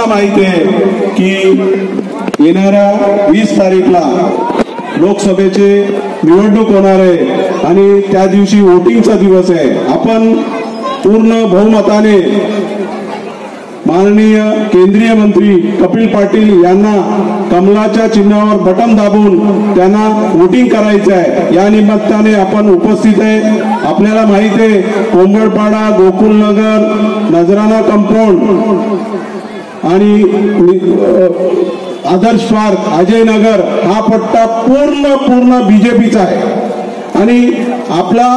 माहिती आहे की येणाऱ्या 20 तारीखला लोकसभेचे निवडणूक होणार आहे आणि त्या दिवशी वोटिंगचा दिवस आहे। आपण पूर्ण बहुमताने माननीय केंद्रीय मंत्री कपिल पाटील यांना कमलाच्या चिन्हावर बटन दाबून त्यांना वोटिंग करायचं आहे। या निमित्ताने आपण उपस्थित आहे। आपल्याला माहिती आहे कोंबडपाडा, गोकुलनगर, नजराना कंपाऊंड आणि आदर्श पार्क, अजय नगर हा पट्टा पूर्ण बीजेपीचा आहे आणि आपला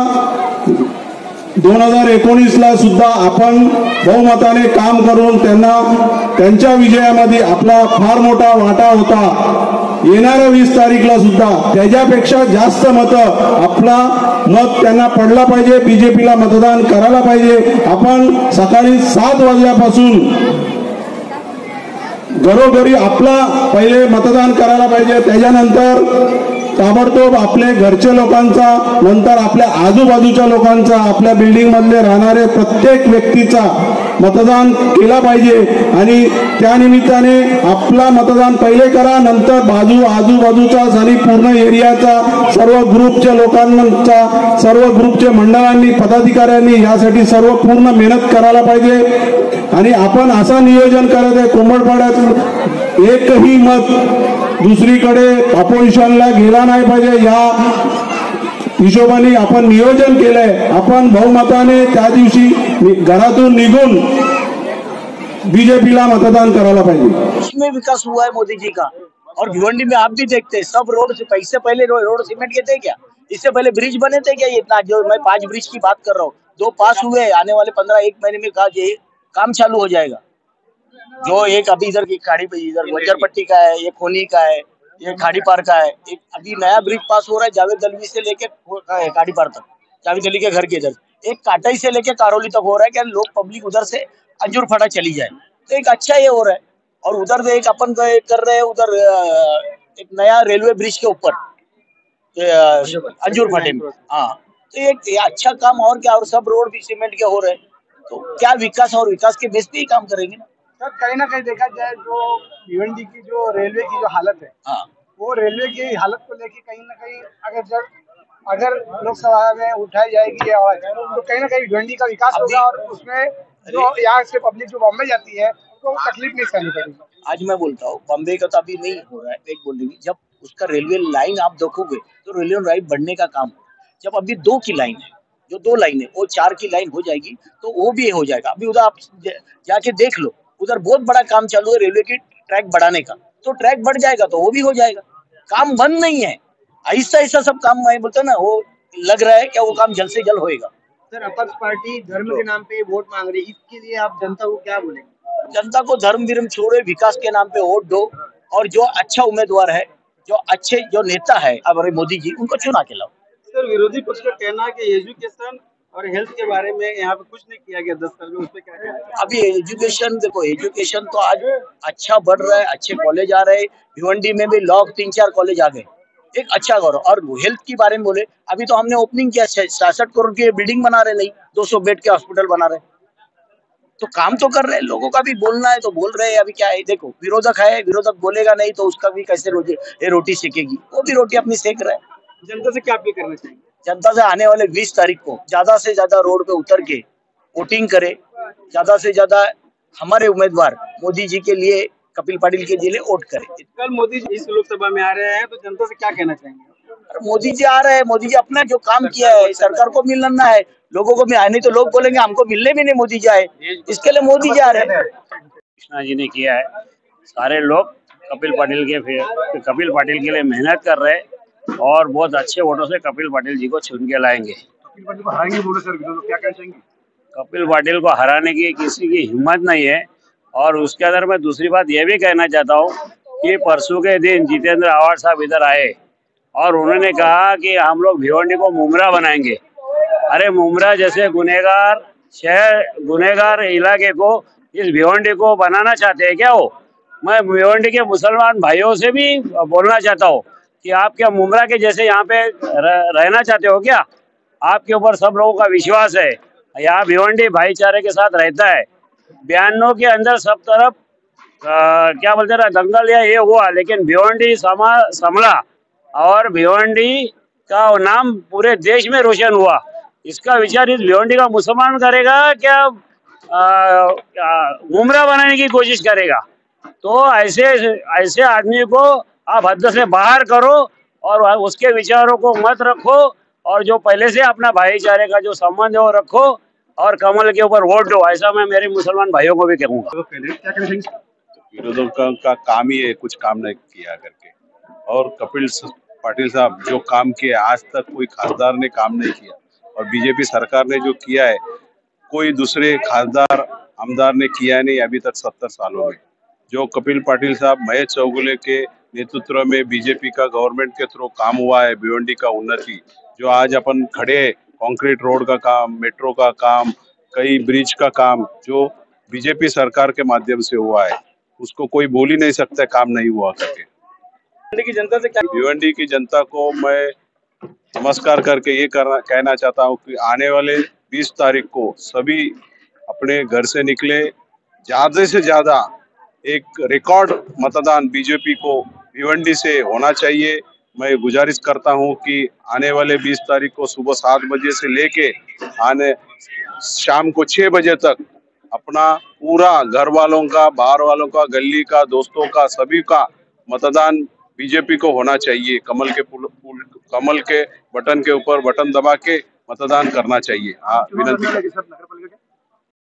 2019 ला सुद्धा आपण बहुमताने काम करून त्यांच्या विजयामध्ये आपला फार मोठा वाटा होता। येणाऱ्या 20 तारीखला सुद्धा त्याच्यापेक्षा जास्त आपला मत त्यांना पडला पाहिजे, बीजेपीला मतदान करायला पाहिजे। आपण सकाळी 7 वाजल्यापासून घरोघरी आपला पहिले मतदान करायला पाहिजे, त्याच्यानंतर ताबडतोब आपले घरच्या लोकांचा, नंतर आपल्या आजूबाजूच्या लोकांचा, आपल्या बिल्डिंग मधले राहणारे प्रत्येक व्यक्तीचा मतदान केला पाहिजे आणि त्या निमित्ताने आपला मतदान पहिले करा, नंतर आजूबाजूचा आणि पूर्ण एरियाचा सर्व ग्रुपच्या लोकांचा, सर्व ग्रुपच्या मंडळांनी, पदाधिकाऱ्यांनी यासाठी सर्व पूर्ण मेहनत करायला पाहिजे आणि आपण असा नियोजन करत आहे कोंबडपाड्यात एकही मत दुसरीकडे ऑपोजिशनला गेला नाही पाहिजे। या हिशोबाने आपण नियोजन केलंय। आपण बहुमताने त्या दिवशी घरातून निघून बीजेपीला मतदान करायला पाहिजे। उसमें विकास हुआ है मोदी जी का। और भिवंडी में आप भी देखते हैं सब रोड से पैसे पहले रोड सीमेंट के थे क्या? इससे पहले ब्रिज बने थे क्या? इतना जो मैं 5 ब्रिज की बात कर रहा हूँ, 2 पास हुए, आने वाले 15-1 महीने में काम चालू हो जाएगा। जो एक अभी इधर की खाड़ी पे इधर वज्जर पट्टी का है, एक खोनी का है, एक खाड़ी पार का है, एक अभी नया ब्रिज पास हो रहा है जावेद दलवी से लेके खाड़ी पार तक, जावेद अली के घर के इधर, एक काटाई से लेके कारोली तक हो रहा है कि लोग पब्लिक उधर से अंजूर फटा चली जाए, तो एक अच्छा ये हो रहा है। और उधर एक अपन कर रहे हैं उधर एक नया रेलवे ब्रिज के ऊपर अंजूर फटे में, हाँ, तो एक अच्छा काम और क्या, और सब रोड भी सीमेंट के हो रहे हैं, तो क्या विकास और विकास के बेस पे ही काम करेंगे ना। सर कहीं ना कहीं देखा जाए जो भिवंडी की जो रेलवे की जो हालत है, हाँ, वो रेलवे की हालत को लेके कहीं ना कहीं अगर लोकसभा में उठाई जाएगी आवाज, तो कहीं ना कहीं भिवंडी का विकास होगा और उसमें जो यहाँ से पब्लिक जो बॉम्बे जाती है उनको तकलीफ नहीं सहनी पड़ेगी। आज मैं बोलता हूँ बॉम्बे का तो अभी नहीं हो रहा है, एक बोलेंगे जब उसका रेलवे लाइन आप देखोगे तो रेलवे लाइन बढ़ने का काम, जब अभी 2 की लाइन है, जो 2 लाइन है वो 4 की लाइन हो जाएगी तो वो भी हो जाएगा। अभी उधर आप जाके देख लो, उधर बहुत बड़ा काम चालू है रेलवे की ट्रैक बढ़ाने का, तो ट्रैक बढ़ जाएगा तो वो भी हो जाएगा। काम बंद नहीं है, ऐसा सब काम मैं बोलता ना, वो लग रहा है कि वो काम जल्द से जल्द होएगा। सर अपक्ष पार्टी धर्म के नाम पे वोट मांग रही है, इसके लिए आप जनता को क्या बोलेंगे? जनता को धर्म विरम छोड़े, विकास के नाम पे वोट दो और जो अच्छा उम्मीदवार है, जो अच्छे जो नेता है हमारे मोदी जी, उनको चुना के लाओ। सर विरोधी पक्ष का कहना है कि एजुकेशन और हेल्थ के बारे में यहाँ पे कुछ नहीं किया गया 10 साल में, उस पर क्या कहना है? अभी एजुकेशन देखो, एजुकेशन तो आज अच्छा बढ़ रहा है, अच्छे कॉलेज आ रहे हैं, भिवंडी में भी 3-4 कॉलेज आ गए, एक अच्छा करो। और हेल्थ के बारे में बोले, अभी तो हमने ओपनिंग किया 66 करोड़ की बिल्डिंग बना रहे, नहीं 200 बेड के हॉस्पिटल बना रहे, तो काम तो कर रहे हैं। लोगों का भी बोलना है तो बोल रहे हैं। अभी क्या है देखो, विरोधक है, विरोधक बोलेगा नहीं तो उसका भी कैसे रोटी सेकेगी, वो भी रोटी अपनी सेक रहा है। जनता से क्या अपील करना चाहिए? जनता से आने वाले 20 तारीख को ज्यादा से ज्यादा रोड पे उतर के वोटिंग करे, ज्यादा से ज्यादा हमारे उम्मीदवार मोदी जी के लिए, कपिल पाटिल के लिए वोट करे। कल मोदी जी इस लोकसभा में आ रहे हैं तो जनता से क्या कहना चाहेंगे? मोदी जी आ रहे हैं, मोदी जी अपना जो काम किया है सरकार को मिलना है, लोगों को मिला नहीं तो लोग बोलेंगे हमको मिलने भी नहीं मोदी जी आए, इसके लिए मोदी जी आ रहे हैं। कृष्णा जी ने किया है, सारे लोग कपिल पाटिल के लिए मेहनत कर रहे हैं और बहुत अच्छे वोटों से कपिल पाटिल जी को चुन के लाएंगे। कपिल पाटिल को हराएंगे बोले सर, क्या कहना चाहेंगे? कपिल पाटिल को हराने की किसी की हिम्मत नहीं है। और उसके अंदर मैं दूसरी बात यह भी कहना चाहता हूँ कि परसों के दिन जितेंद्र आवाड़ साहब इधर आए और उन्होंने कहा कि हम लोग भिवंडी को मुमरा बनाएंगे। अरे मुमरा जैसे गुनहगार शहर, गुनहगार इलाके को इस भिवंडी को बनाना चाहते हैं क्या? वो मैं भिवंडी के मुसलमान भाइयों से भी बोलना चाहता हूँ कि आप क्या मुमरा के जैसे यहाँ पे रहना चाहते हो क्या? आपके ऊपर सब लोगों का विश्वास है, यहाँ भिवंडी भाईचारे के साथ रहता है। 92 के अंदर सब तरफ क्या बोलते ना दंगल या ये हुआ, लेकिन भिवंडी समला और भिवंडी का नाम पूरे देश में रोशन हुआ। इसका विचार इस भिवंडी का मुसलमान करेगा क्या गुमराह बनाने की कोशिश करेगा? तो ऐसे ऐसे आदमी को आप हद से बाहर करो और उसके विचारों को मत रखो, और जो पहले से अपना भाईचारे का जो संबंध है वो रखो और कमल के ऊपर वोट दो। ऐसा मैं मेरे मुसलमान भाइयों को भी कहूँगा। विरोधों का काम ही है कुछ काम नहीं किया करके, और कपिल पाटिल साहब जो काम किए आज तक कोई खासदार ने काम नहीं किया, और बीजेपी सरकार ने जो किया है कोई दूसरे खासदार आमदार ने किया नहीं अभी तक 70 सालों में। जो कपिल पाटिल साहब महेश चौगुले के नेतृत्व में बीजेपी का गवर्नमेंट के थ्रू काम हुआ है भिवंडी का उन्नति, जो आज अपन खड़े कंक्रीट रोड का काम, मेट्रो का काम, कई ब्रिज का काम जो बीजेपी सरकार के माध्यम से हुआ है, उसको कोई बोल ही नहीं सकता काम नहीं हुआ करके। भिवंडी की जनता को मैं नमस्कार करके ये कहना चाहता हूँ कि आने वाले 20 तारीख को सभी अपने घर से निकले, ज्यादा से ज्यादा एक रिकॉर्ड मतदान बीजेपी को भिवंडी से होना चाहिए। मैं गुजारिश करता हूं कि आने वाले 20 तारीख को सुबह 7 बजे से लेके आने शाम को 6 बजे तक अपना पूरा घर वालों का, बाहर वालों का, गली का, दोस्तों का, सभी का मतदान बीजेपी को होना चाहिए। कमल के बटन के ऊपर बटन दबा के मतदान करना चाहिए। हाँ, विनती।